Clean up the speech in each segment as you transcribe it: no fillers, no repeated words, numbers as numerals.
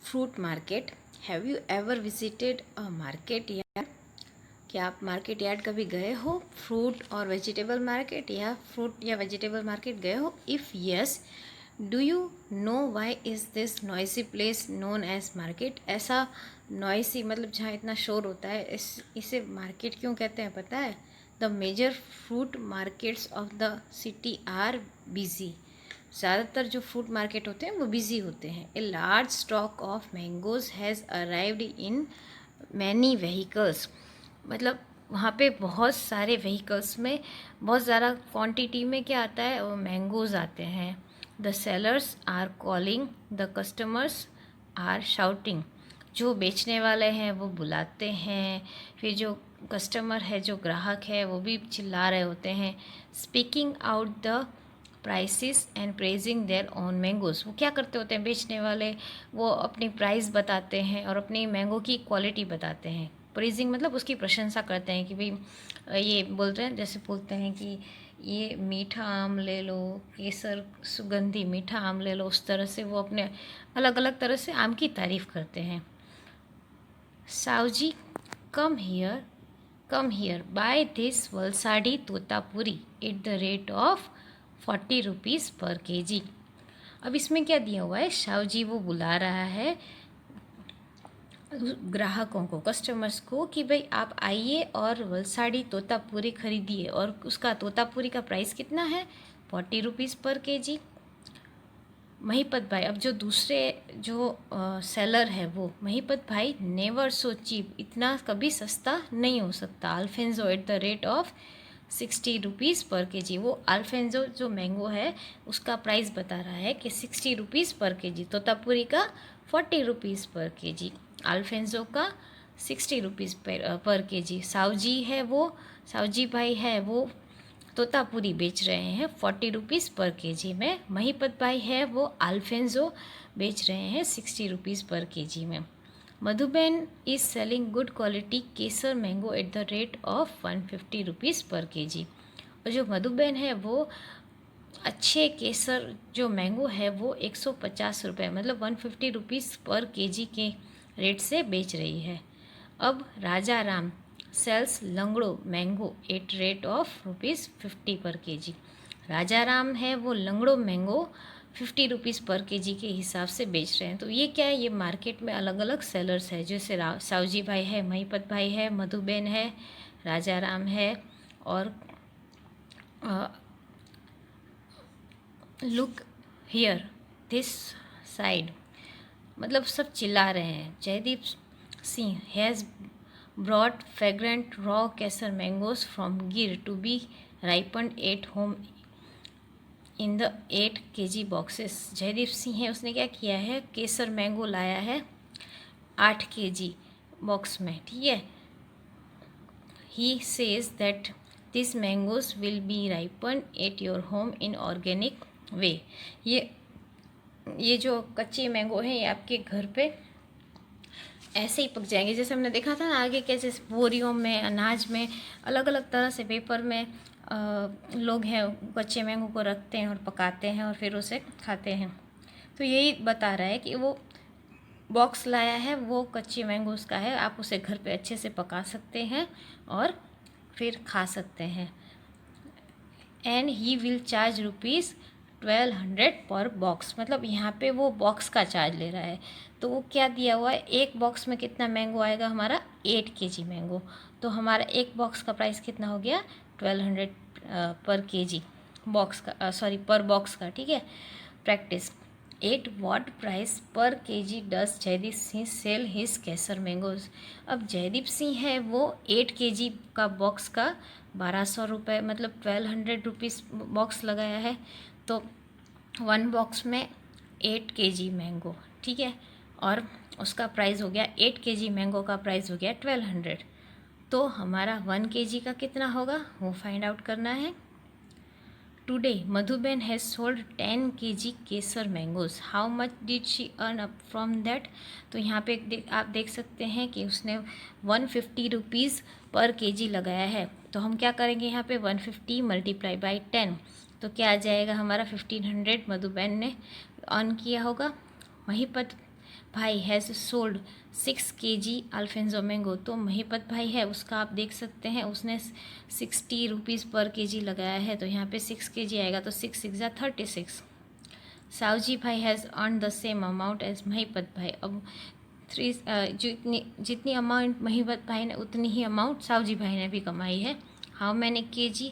Fruit market. Have you ever visited a market yard? क्या आप market yard कभी गए हो? फ्रूट और वेजिटेबल मार्केट या फ्रूट या वेजिटेबल मार्केट गए हो? If yes, do you know why is this noisy place known as market? ऐसा नॉइसी मतलब जहाँ इतना शोर होता है, इसे मार्केट क्यों कहते हैं पता है? The major fruit markets of the city are busy. ज़्यादातर जो फ्रूट मार्केट होते हैं वो बिजी होते हैं। A large stock of mangoes has arrived in many vehicles. मतलब वहाँ पे बहुत सारे व्हीकल्स में बहुत ज़्यादा क्वांटिटी में क्या आता है, वो मैंगोज आते हैं। The sellers are calling, the customers are shouting. जो बेचने वाले हैं वो बुलाते हैं, फिर जो कस्टमर है, जो ग्राहक है, वो भी चिल्ला रहे होते हैं। Speaking out the prices and praising their own mangoes. वो क्या करते होते हैं बेचने वाले, वो अपनी प्राइस बताते हैं और अपनी मैंगो की क्वालिटी बताते हैं। प्रेजिंग मतलब उसकी प्रशंसा करते हैं कि भाई ये बोलते हैं, जैसे बोलते हैं कि ये मीठा आम ले लो, केसर सुगंधी मीठा आम ले लो, उस तरह से वो अपने अलग अलग तरह से आम की तारीफ़ करते हैं। Savji, come here, come here, buy this Valsadi Totapuri at the rate of 40 rupees per KG. अब इसमें क्या दिया हुआ है, सावजी वो बुला रहा है ग्राहकों को, कस्टमर्स को, कि भाई आप आइए और वलसाड़ी तोतापुरी खरीदिए। और उसका तोतापुरी का प्राइस कितना है, 40 rupees per KG. Mahipat bhai, अब जो दूसरे जो सेलर है वो महिपत भाई, नेवर सो चीप, इतना कभी सस्ता नहीं हो सकता। Alphonso eight the rate of 60 rupees per KG. वो अल्फेंजो जो मैंगो है उसका प्राइस बता रहा है कि 60 रुपीज़ पर केजी। तोतापुरी का 40 रुपीज़ पर केजी, अल्फेंजो का 60 रुपीज़ पर केजी। सावजी है वो, सावजी भाई है वो तोतापुरी बेच रहे हैं 40 रुपीज़ पर केजी में। महिपत भाई है वो अल्फेंजो बेच रहे हैं 60 रुपीज़ पर केजी में। Madhuben is selling good quality Kesar mango eight the rate of 150 rupees per KG. और जो मधुबेन है वो अच्छे केसर जो मैंगो है वो 150 रुपये मतलब 150 रुपीज़ पर केजी के रेट से बेच रही है। अब Raja Ram sells Langdo mango at rate of ₹50 per KG. राजा राम है वो लंगड़ो मैंगो 50 रुपीज़ पर केजी के हिसाब से बेच रहे हैं। तो ये क्या है, ये मार्केट में अलग अलग सेलर्स है, जैसे सावजी भाई है, महिपत भाई है, मधुबेन है, राजा राम है, और लुक हियर दिस साइड, मतलब सब चिल्ला रहे हैं। Jaydeep Singh has brought fragrant raw kesar mangoes from Gir to be ripened at home in the 8 kg boxes। Jaydeep Singh है, उसने क्या किया है, केसर मैंगो लाया है 8 kg बॉक्स में, ठीक है। He says that this mangoes will be ripen at your home in organic way. ये जो कच्चे मैंगो हैं ये आपके घर पे ऐसे ही पक जाएंगे। जैसे हमने देखा था ना आगे, कैसे बोरियों में, अनाज में, अलग अलग तरह से पेपर में लोग हैं कच्चे मैंगो को रखते हैं और पकाते हैं और फिर उसे खाते हैं। तो यही बता रहा है कि वो बॉक्स लाया है वो कच्चे मैंगोस का है, आप उसे घर पे अच्छे से पका सकते हैं और फिर खा सकते हैं। एंड ही विल चार्ज ₹1200 पर बॉक्स, मतलब यहाँ पे वो बॉक्स का चार्ज ले रहा है। तो वो क्या दिया हुआ है, एक बॉक्स में कितना मैंगो आएगा हमारा, 8 kg मैंगो। तो हमारा एक बॉक्स का प्राइस कितना हो गया, 1200 पर केजी बॉक्स का, सॉरी पर बॉक्स का, ठीक है। प्रैक्टिस, एट व्हाट प्राइस पर केजी डस Jaideep Singh sell his Kesar mangoes. अब जयदीप सिंह है वो 8 kg का बॉक्स का 1200 रुपये मतलब 1200 रुपीज़ बॉक्स लगाया है। तो 1 बॉक्स में 8 kg मैंगो, ठीक है, और उसका प्राइस हो गया 8 kg मैंगो का प्राइस हो गया 1200। तो हमारा 1 kg का कितना होगा वो फाइंड आउट करना है। Today Madhuben has sold 10 kg Kesar mangoes, how much did she earn up from that. तो यहाँ पे आप देख सकते हैं कि उसने 150 रुपीज़ पर केजी लगाया है। तो हम क्या करेंगे यहाँ पे 150 मल्टीप्लाई बाई 10, तो क्या आ जाएगा हमारा 1500 मधुबेन ने अर्न किया होगा। महिपत भाई has sold 6 kg Alphonso mango. तो महिपत भाई है उसका आप देख सकते हैं उसने 60 रुपीज़ पर kg लगाया है, तो यहाँ पे 6 kg आएगा तो 6 6 जा 36। Savji bhai has earn the same amount as Mahipat bhai. अब जितनी अमाउंट महिपत भाई ने उतनी ही अमाउंट सावजी भाई ने भी कमाई है। How many kg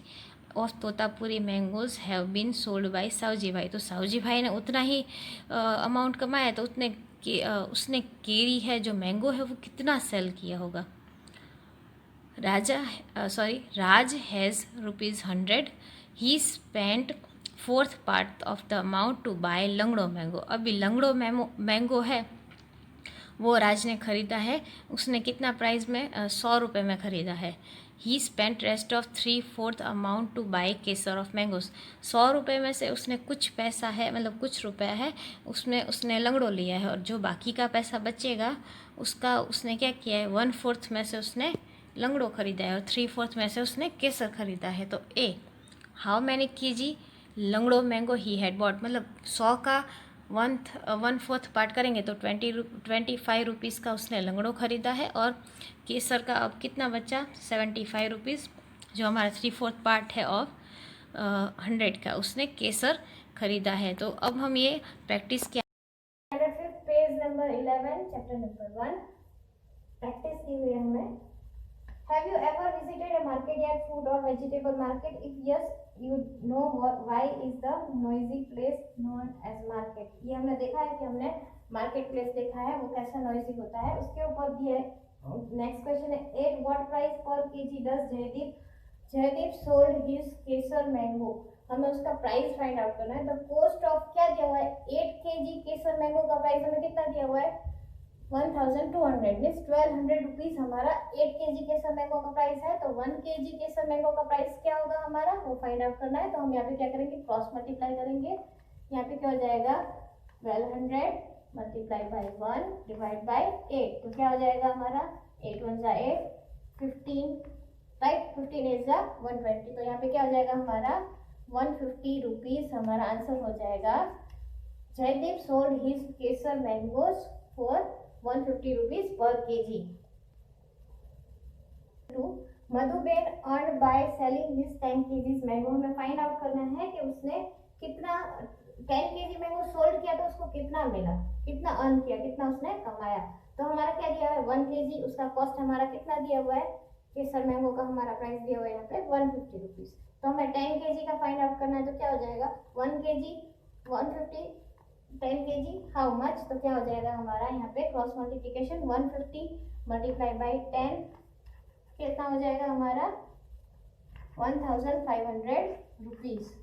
of Totapuri mangoes have been sold by Savji bhai. तो सावजी भाई ने उतना ही अमाउंट कमाया, तो उसने केरी है जो मैंगो है वो कितना सेल किया होगा। Raj has ₹100। He spent 4th part of the amount to buy Langdo mango. अभी लंगड़ो मैंगो है वो राज ने ख़रीदा है, उसने कितना प्राइस में 100 रुपये में ख़रीदा है। He spent rest of 3/4 amount to buy Kesar of mangoes. 100 रुपये में से उसने कुछ पैसा है, मतलब कुछ रुपया है, उसने लंगड़ो लिया है, और जो बाकी का पैसा बचेगा उसका उसने क्या किया है, 1/4 में से उसने लंगड़ो ख़रीदा है और 3/4 में से उसने केसर ख़रीदा है। तो a, how many kg Langdo mango he had bought, मतलब 100 का 1/4 पार्ट करेंगे तो 25 रुपीज़ का उसने लंगड़ो ख़रीदा है, और केसर का अब कितना बचा 75 रुपीज़, जो हमारा 3/4 पार्ट है ऑफ 100 का, उसने केसर ख़रीदा है। तो अब हम ये प्रैक्टिस किया। Page number 11 chapter number 1 practice की हुई है हमने। Have you ever visited a market yard, food or vegetable market? If yes, you know why is the noisy place known as market? ये हमने देखा है कि हमने मार्केट प्लेस देखा है वो कैसा नॉइजी होता है। उसके ऊपर भी है। नेक्स्ट क्वेश्चन है, at what price per kg does Jaydeep sold his Kesar mango. हमें उसका प्राइस फाइंड आउट करना है। द कॉस्ट ऑफ क्या दिया हुआ है, 8 kg केसर मैंगो का प्राइस हमें कितना दिया हुआ है 1200 मीन्स 1200 रुपीज हमारा 8 kg केसर मैंगो का प्राइस है। तो 1 kg केसर मैंगो का प्राइस क्या होगा हमारा, वो फाइंड आउट करना है। तो हम यहाँ पे क्या करेंगे, क्रॉस मल्टीप्लाई करेंगे। यहाँ पे क्या हो जाएगा 1200 मल्टीप्लाई बाई 1 डिवाइड बाई 8, तो क्या हो जाएगा हमारा 8 1 जा 8 15 राइट, 15 8 जा 120। तो यहाँ पे क्या हो जाएगा हमारा 150 रुपीज हमारा आंसर हो जाएगा। Jaydeep sold his Kesar mangoes for 150 rupees per kg। Madhuben earn by selling his 10 kg mango. हमें फाइंड आउट करना है कि उसने कितना 10 kg मैंगो सोल्ड किया तो उसको कितना मिला, कितना अर्न किया, कितना उसने कमाया। तो हमारा क्या दिया है 1 kg, उसका कॉस्ट हमारा कितना दिया हुआ है, केसर मैंगो का हमारा प्राइस दिया हुआ है यहाँ पे 150 रुपीज। तो हमें 10 kg का फाइंड आउट करना है। तो क्या हो जाएगा 1 kg 150 10 kg हाउ मच, तो क्या हो जाएगा हमारा यहाँ पे क्रॉस मल्टीप्लिकेशन 150 मल्टीप्लाई बाई 10 कितना हो जाएगा हमारा 1500 rupees.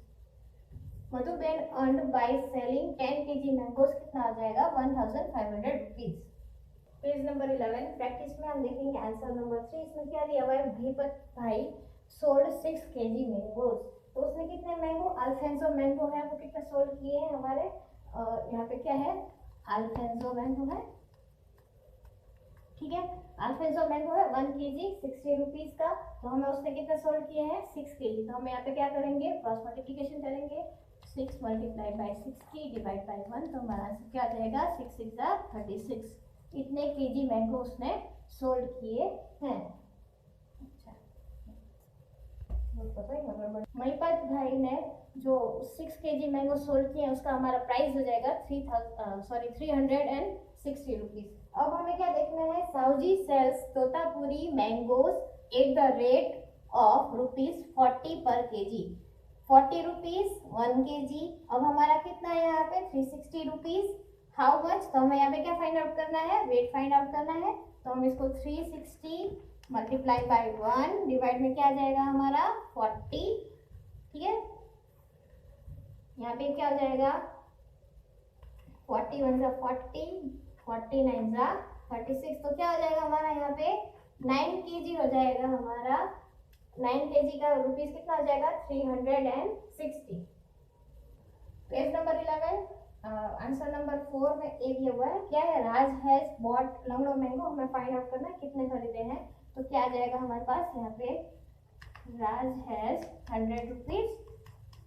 Madhuben earned by selling 10 kg mangoes कितना आ जाएगा 1500 रुपीज। पेज नंबर 11 प्रैक्टिस में हम देखेंगे आंसर नंबर 3। इसमें क्या दिया हुआ है, भीपत भाई सोल्ड 6 kg मैंगोज। तो उसने कितने मैंगो, अल्फेंसो मैंगो है वो कितने सोल्ड किए हैं हमारे, यहाँ पे क्या है अल्फेंसो मैंगो है, ठीक है। अल्फेंसो मैंगो है 1 kg 60 रुपीज का। तो हमें उसने कितने सोल्ड किए हैं 6 kg। तो हम यहाँ पे क्या करेंगे क्रॉस मल्टीप्लिकेशन करेंगे, 6 मल्टीप्लाई बाई 60 डिवाइड बाई 1, तो हमारा आंसर क्या आ जाएगा 6 6 जा 36। इतने kg मैंगो उसने सोल्ड किए हैं। महिपत भाई ने जो 6 kg मैंगो सोल्ड किए हैं उसका हमारा प्राइस हो जाएगा 360 रुपीज। अब हमें क्या देखना है, Savji sells Totapuri mangoes at the rate of ₹40 per kg। 40 rupees 1 kg। अब हमारा कितना है यहाँ पे 360 रुपीज हाउ मच। तो हमें यहाँ पे क्या फाइंड आउट करना है, वेट फाइंड आउट करना है। तो हम इसको 360 मल्टीप्लाई बाई 1 डिवाइड में क्या आ जाएगा हमारा 40, ठीक है। यहाँ पे क्या हो जाएगा 41 जा 40 49 जा 36, तो क्या हो जाएगा हमारा यहाँ पे 9 kg हो जाएगा हमारा। 9 kg का रुपीज कितना हो जाएगा 360। पेज नंबर 11 आंसर नंबर 4 में ए दिया हुआ है, क्या है राज हैज बॉट लंगड़ो मैंगो। हमें फाइंड आउट करना है कितने खरीदे हैं। तो क्या आ जाएगा हमारे पास यहाँ पे राज हैज 100 रुपीज,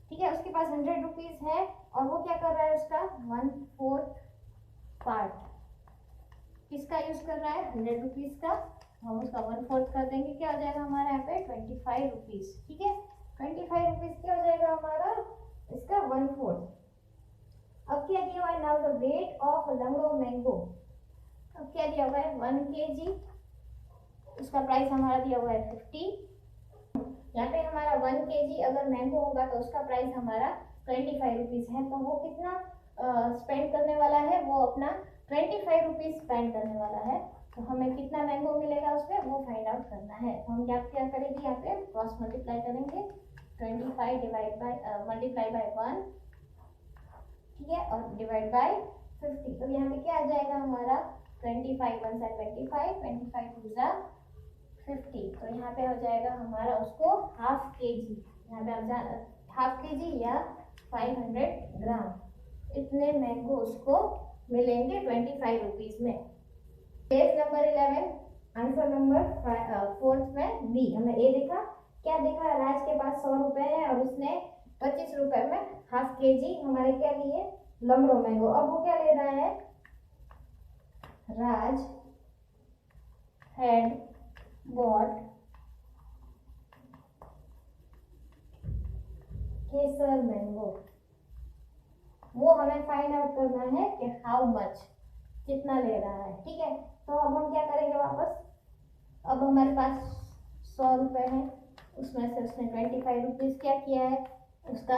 ठीक है। उसके पास 100 रुपीज है और वो क्या कर रहा है उसका 1/4 पार्ट किसका यूज कर रहा है, 100 रुपीज का, हम उसका 1/4 कर देंगे, क्या हो जाएगा हमारा यहाँ पे 25 रुपीज। ठीक है, 25 रुपीज क्या हो जाएगा हमारा इसका 1/4। अब क्या दिया हुआ है, now the weight of Langdo mango. अब क्या दिया हुआ है 1 kg, उसका प्राइस हमारा दिया हुआ है 50। यहाँ पे हमारा 1 kg अगर मैंगो होगा तो उसका प्राइस हमारा 25 रुपीज है। तो वो कितना स्पेंड करने वाला है, वो अपना 25 रुपीज स्पेंड करने वाला है। तो हमें कितना मैंगो मिलेगा उसमें वो फाइंड आउट करना है। तो हम क्या क्या करेंगे, यहाँ पे क्रॉस मल्टीप्लाई करेंगे, 25 डिवाइड बाय मल्टीप्लाई बाय 1, ठीक है, और डिवाइड बाय 50। तो यहाँ पे क्या आ जाएगा हमारा 25 1 सा 25, 25 2 सा 50। तो यहाँ पे हो जाएगा हमारा उसको हाफ kg, यहाँ पे हाफ kg या 500 ग्राम इतने मैंगो उसको मिलेंगे 25 रुपीज में। पेज नंबर 11, आंसर नंबर 4 में बी। हमें ए देखा, क्या देखा, राज के पास 100 रुपए है और उसने 25 रुपए में हाफ kg हमारे क्या लिए, लंगड़ो मैंगो। अब वो क्या ले रहा है, राज हैड बॉट केसर मैंगो। वो हमें फाइंड आउट करना है कि हाउ मच, कितना ले रहा है। ठीक है, तो अब हम क्या करेंगे वापस, अब हमारे पास 100 रुपए है, उसमें से उसने 25 रुपीज क्या किया है, उसका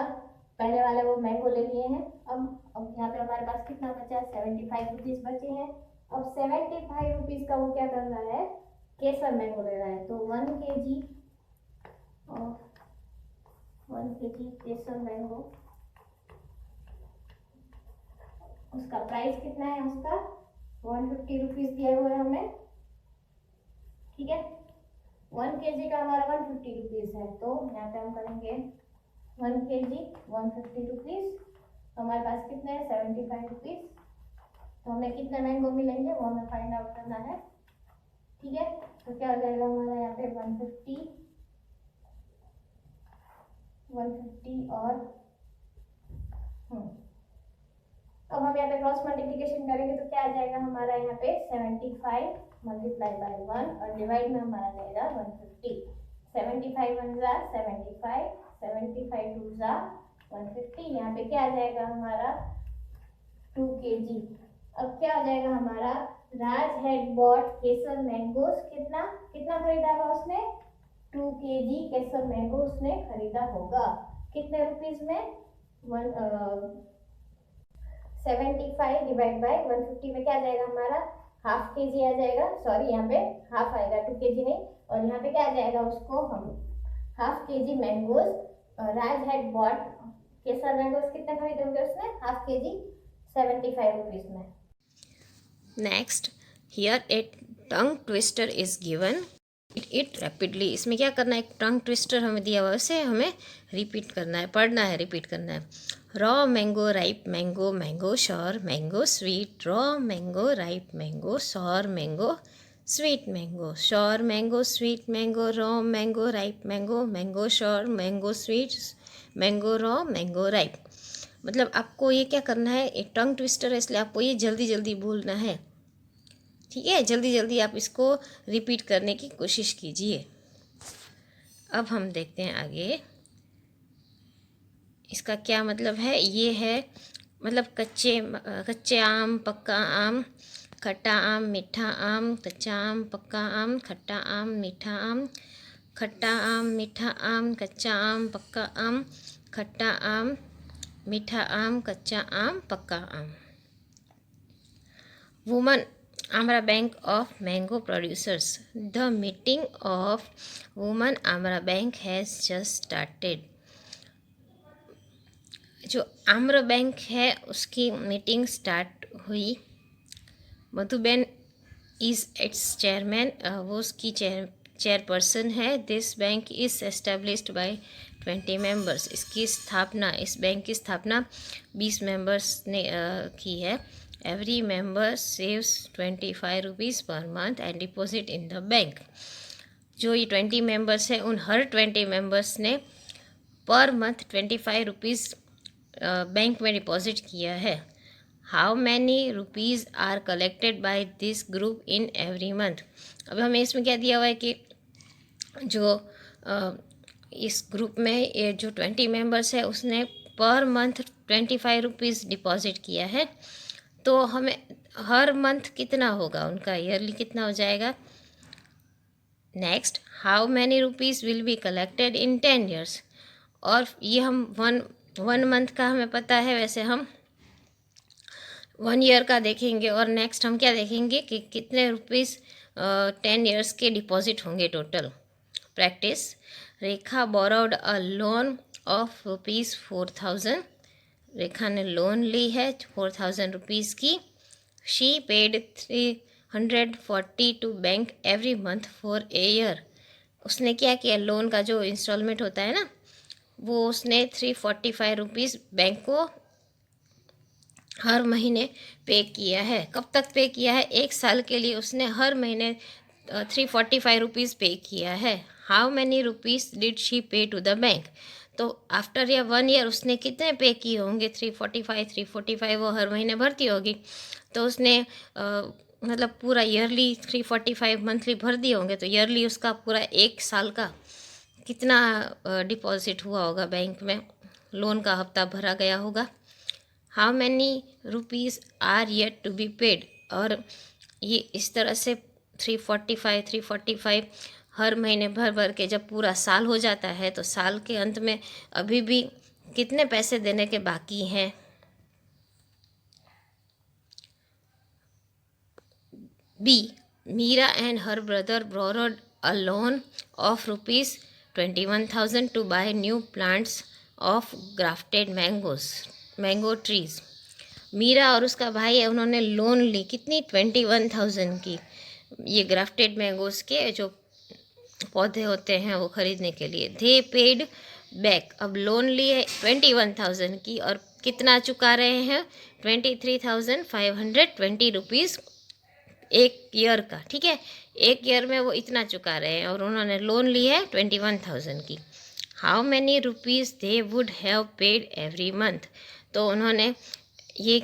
पहले वाले वो मैंगो ले लिए हैं। अब यहाँ पे हमारे पास कितना बचा, 75 रुपीज बचे हैं। अब 75 रुपीज का वो क्या कर रहा है, केसर मैंगो ले रहा है। तो 1 kg of 1 kg Kesar mango, उसका प्राइस कितना है, उसका 150 रुपीज दिया हुआ है हमें। ठीक है, 1 kg का हमारा 150 रुपीज है। तो यहाँ पे हम करेंगे 1 kg 150 रुपीज, तो हमारे पास कितने हैं 75 रुपीज। तो हमें कितने मैंगो मिलेंगे वो हमें फाइंड आउट करना है। ठीक है, तो क्या हो जाएगा हमारा यहाँ पे 150 और अब हम यहाँ पे क्रॉस मल्टीप्लिकेशन करेंगे तो क्या आ जाएगा हमारा यहाँ पे 75 मल्टीप्लाई बाय 1 और डिवाइड में हमारा जाएगा 150। 75 1 जा 75, 75 2 जा 150। यहाँ पे क्या आ जाएगा हमारा 2 kg। अब क्या आ जाएगा हमारा, राज हैड बॉट केसर मैंगोस, कितना कितना खरीदा होगा उसने, 2 kg केसर मैंगो उसने खरीदा होगा। कितने रुपीज में, 75 डिवाइड बाय 150 में क्या आ जाएगा हमारा हाफ kg आ जाएगा, सॉरी यहाँ पे हाफ आएगा 2 kg नहीं, और यहाँ पे क्या आ जाएगा उसको हम half kg mangoes, Raj had bought Kesar mangoes कितने खरीदे होंगे उसने, हाफ kg 75 रुपीज में। Next, here A tongue twister is given, it rapidly. इसमें क्या करना है, एक टंग ट्विस्टर हमें दिया हुआ है, उसे हमें रिपीट करना है, पढ़ना है, रिपीट करना है। Raw mango, ripe mango, mango sure, mango sweet, raw mango, ripe mango, sure mango, sweet mango, sure mango, sweet mango, raw mango, ripe mango, mango sure, mango sweet, mango raw, mango ripe. मतलब आपको ये क्या करना है, एक tongue twister है इसलिए आपको ये जल्दी जल्दी बोलना है। ठीक है, जल्दी जल्दी आप इसको रिपीट करने की कोशिश कीजिए। अब हम देखते हैं आगे इसका क्या मतलब है। ये है मतलब कच्चे आम, पक्का आम, खट्टा आम, मीठा आम, कच्चा आम, पक्का आम, खट्टा आम, मीठा आम, खट्टा आम, मीठा आम, कच्चा आम, पक्का आम, खट्टा आम, मीठा आम, कच्चा आम, पक्का आम। Woman Amara Bank of Mango Producers. The meeting of Women Amara Bank has just started. जो आम्र बैंक है उसकी मीटिंग स्टार्ट हुई। मधुबेन इज़ इट्स चेयरमैन, वो उसकी चेयरपर्सन है। This bank is established by 20 members. इस बैंक की स्थापना 20 मेंबर्स ने की है। Every member saves 25 rupees per month and deposit in the bank. जो ये 20 मेंबर्स हैं उन हर 20 मेंबर्स ने पर मंथ 25 रुपीज़ बैंक में डिपॉजिट किया है। How many rupees are collected by this group in every month. अब हमें इसमें क्या दिया हुआ है कि जो इस ग्रुप में ये जो 20 मेंबर्स है उसने पर मंथ 25 रुपीज़ डिपॉजिट किया है, तो हमें हर मंथ कितना होगा उनका, ईयरली कितना हो जाएगा। Next, how many rupees will be collected in 10 years. और ये हम वन मंथ का हमें पता है, वैसे हम 1 ईयर का देखेंगे। और नेक्स्ट हम क्या देखेंगे कि कितने रुपीज़ 10 ईयर्स के डिपॉजिट होंगे total. Practice, Rekha borrowed a loan of ₹4000। Rekha ने लोन ली है 4000 रुपीज़ की। She paid 340 to bank every month for a year. उसने क्या किया, लोन का जो इंस्टॉलमेंट होता है ना, वो उसने 345 रुपीज़ बैंक को हर महीने पे किया है। कब तक पे किया है, 1 साल के लिए उसने हर महीने 345 रुपीज़ पे किया है। How many rupees did she पे टू द बैंक। तो आफ्टर या 1 ईयर उसने कितने पे किए होंगे, 345 वो हर महीने भरती होगी, तो उसने मतलब पूरा ईयरली 345 मंथली भर दिए होंगे, तो ईयरली उसका पूरा 1 साल का कितना डिपॉजिट हुआ होगा बैंक में, लोन का हफ्ता भरा गया होगा। How many rupees are yet to be paid. और ये इस तरह से 345 हर महीने भर भर के जब पूरा साल हो जाता है, तो साल के अंत में अभी भी कितने पैसे देने के बाकी हैं। B, Meera and her brother borrowed a loan of ₹21,000 to buy new plants of grafted mango trees. Meera और उसका भाई है, उन्होंने लोन ली कितनी, 21,000 की, ये ग्राफ्टेड मैंगोज के जो पौधे होते हैं वो खरीदने के लिए। दे पेड बैक, अब लोन ली है 21,000 की और कितना चुका रहे हैं, 23,520 रुपीज़ 1 ईयर का। ठीक है, 1 ईयर में वो इतना चुका रहे हैं और उन्होंने लोन ली है 21,000 की। How many rupees they would have paid every month. तो उन्होंने ये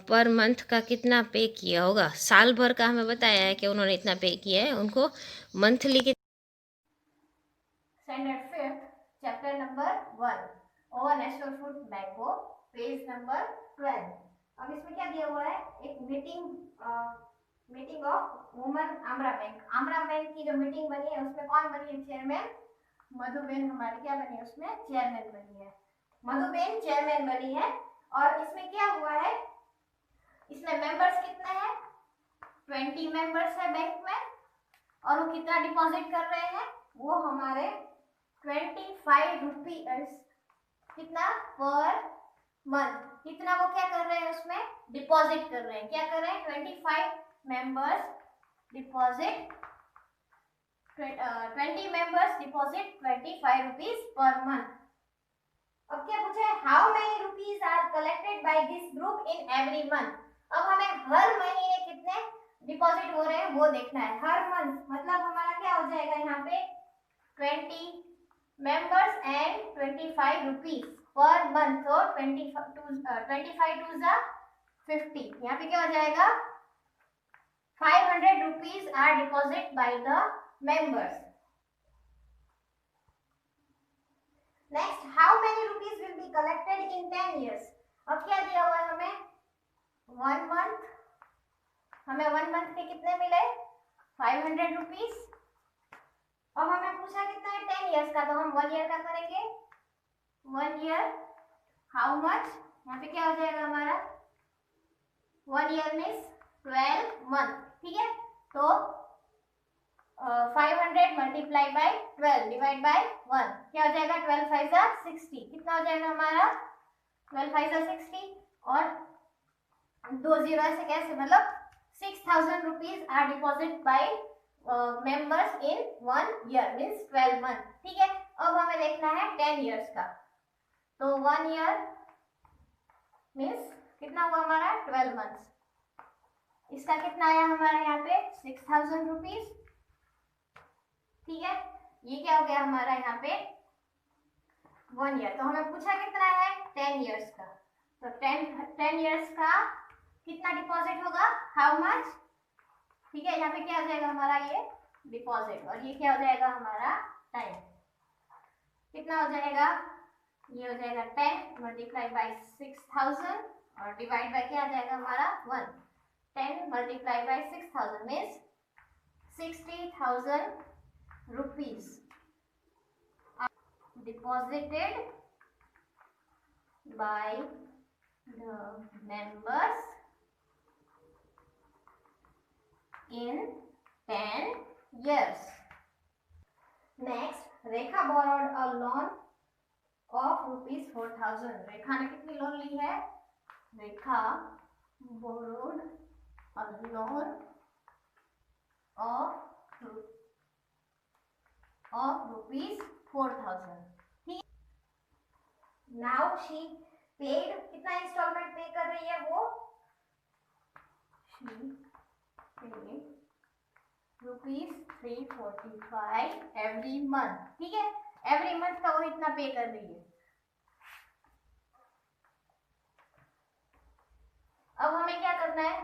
पर मंथ का कितना पे किया होगा, साल भर का हमें बताया है कि उन्होंने इतना पे किया है, उनको मंथली के। Standard 5th chapter number 1 over national fruit mango, page number 12। अब इसमें क्या दिया हुआ है, एक मीटिंग ऑफ वुमन आमरा बैंक की जो मीटिंग बनी है उसमें कौन बनी है चेयरमैन, मधुबेन हमारी क्या बनी है उसमें चेयरमैन बनी है, मधुबेन चेयरमैन बनी है। और इसमें क्या हुआ है, इसमें मेंबर्स कितने हैं, 20 मेंबर्स है बैंक में, और वो कितना डिपॉजिट कर रहे हैं, वो हमारे 25 रुपीज कितना पर मंथ, कितना वो क्या कर रहे हैं उसमें डिपॉजिट कर रहे हैं, क्या कर रहे हैं, 25 members deposit 20 members deposit 25 rupees per month. अब क्या पूछा है, how many rupees are collected by this group in every month. अब हमें हर महीने कितने डिपॉजिट हो रहे हैं वो देखना है, हर मंथ मतलब हमारा क्या हो जाएगा यहाँ पे 20 members and 25 rupees per month, तो 25 टू जा 50, यहाँ पे क्या हो जाएगा 500 rupees are deposit by the members. Next, how many rupees will be collected in 10 years. अब क्या दिया हुआ है हमें 1 मंथ, हमें 1 मंथ के कितने मिले 500 रुपीज। अब हमें पूछा कितना है 10 ईयर्स का, तो हम 1 ईयर का करेंगे, 1 ईयर हाउ मच, यहाँ पे क्या हो जाएगा हमारा 1 ईयर मीन्स 12 मंथ। ठीक है, तो 500 मल्टीप्लाई बाय 12 डिवाइड बाय 1 क्या हो जाएगा 12 5 जा 60, कितना हो जाएगा हमारा 12 5 जा 60, और 2 जीरो ऐसे कैसे, मतलब 6,000 rupees are deposit by members in 1 year means 12 month. ठीक है, अब हमें देखना है 10 ईयर्स का, तो 1 ईयर मीन्स कितना हुआ हमारा 12 मंथ्स, इसका कितना आया हमारा यहाँ पे 6,000 रुपीज। ठीक है, ये क्या हो गया हमारा यहाँ पे 1 ईयर, तो हमें पूछा कितना है 10 ईयर्स का, तो 10 years का कितना डिपॉजिट होगा, हाउ मच, ठीक है। यहाँ पे क्या हो जाएगा हमारा ये डिपॉजिट, और ये क्या हो जाएगा हमारा टाइम, कितना हो जाएगा, ये हो जाएगा 10 मल्टीप्लाई बाई 6000 और डिवाइड बाई क्या आ जाएगा हमारा 1। 10 multiply by 6000 means 60,000 rupees deposited by the members in 10 years. Next, Rekha borrowed a loan of rupees 4,000. रेखा ने कितनी लोन ली है, रेखा borrowed a loan of rupees 4,000. ठीक, now she paid, कितना इंस्टॉलमेंट पे कर रही है वो, she paid rupees 345 every month, ठीक है, एवरी मंथ का वो इतना पे कर रही है। अब हमें क्या करना है,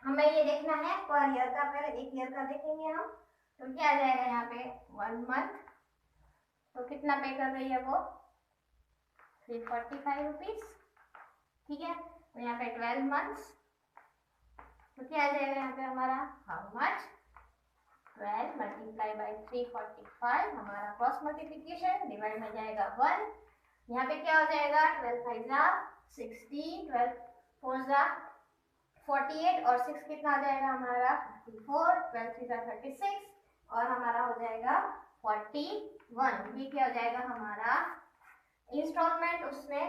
हमें ये देखना है पर ईयर का, पहले एक ईयर का देखेंगे हम, तो क्या आ जाएगा यहाँ पे 1 मंथ, तो कितना पे कर रही है वो 345 रुपीज, ठीक है। तो यहाँ पे 12 मंथ्स, तो क्या आ जाएगा यहाँ पे हमारा हाउ मच, 12 मल्टीप्लाई बाई 345, हमारा क्रॉस मल्टीप्लिकेशन, डिवाइड में जाएगा 1, यहाँ पे क्या हो जाएगा 12 5 जा 60, 12 4 जा 48 और 6 कितना आ जाएगा हमारा 54, 12 3 जा 36 और हमारा हो जाएगा 41। ये क्या हो जाएगा हमारा इंस्टॉलमेंट, उसने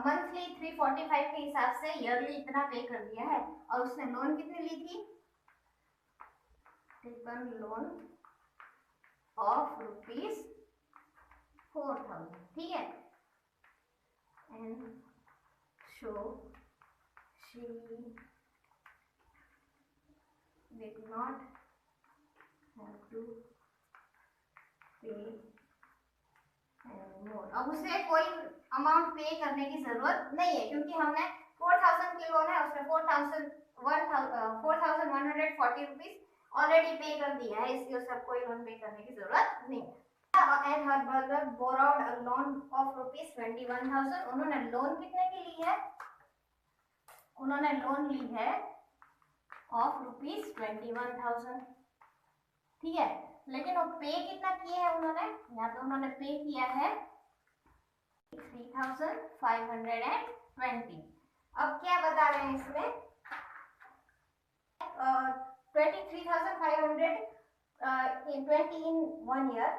मंथली 345 के हिसाब से ईयरली इतना पे कर दिया है, और उसने लोन कितनी ली थी, टेकन लोन ऑफ रुपीज 4,000, ठीक है। And so she did not have to pay more, अब उसे कोई अमाउंट पे करने की जरूरत नहीं है, क्योंकि हमने 4,000 की लोन है, उसने 4,140 रुपीज ऑलरेडी पे कर दिया है, इसलिए उसे कोई लोन पे करने की जरूरत नहीं। And her brother borrowed a loan of rupees 21,000, उन्होंने लोन कितने की ली है, उन्होंने लोन ली है ऑफ रुपीज 21,000, ठीक है। लेकिन वो पे कितना किए हैं उन्होंने, यहाँ पे उन्होंने पे किया है 3,520। अब क्या बता रहे हैं इसमें, 23,520 in 1 year,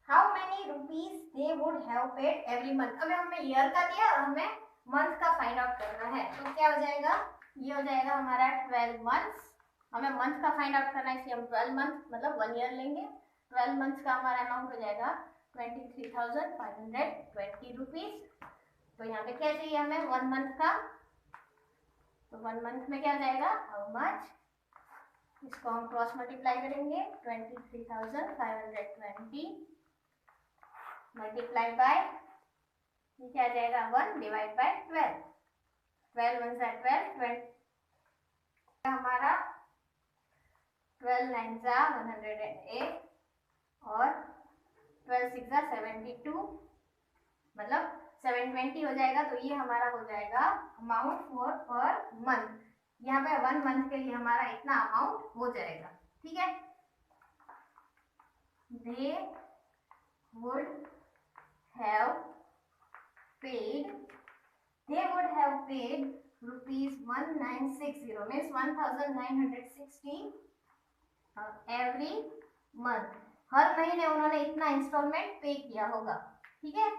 how many rupees they would have paid every month। अभी हमें ईयर का दिया और हमें मंथ का फाइंड आउट करना है, तो क्या हो जाएगा, ये हो जाएगा हमारा 12 मंथ्स, हमें मंथ का फाइंड आउट करना है, इसलिए हम 12 मंथ मतलब 1 ईयर लेंगे। 12 मंथ्स का हमारा अमाउंट हो जाएगा 23,520 रुपीज। तो यहाँ पे क्या चाहिए हमें 1 मंथ का, तो 1 मंथ में क्या हो जाएगा हाउ मच, इसको हम क्रॉस मल्टीप्लाई करेंगे 23,520 मल्टीप्लाई बाय, ये क्या आ जाएगा 1 डिवाइड बाय 12, 12 1 जा 12, हमारा 12 9 जा 108 और 12 6 जा 72, मतलब 720 हो जाएगा। तो ये हमारा हो जाएगा अमाउंट फॉर पर मंथ, यहाँ पे 1 मंथ के लिए हमारा इतना अमाउंट हो जाएगा, ठीक है। They would have paid rupees 1960 means 1,960 every month, हर महीने उन्होंने इतना इंस्टॉलमेंट पे किया होगा, ठीक है।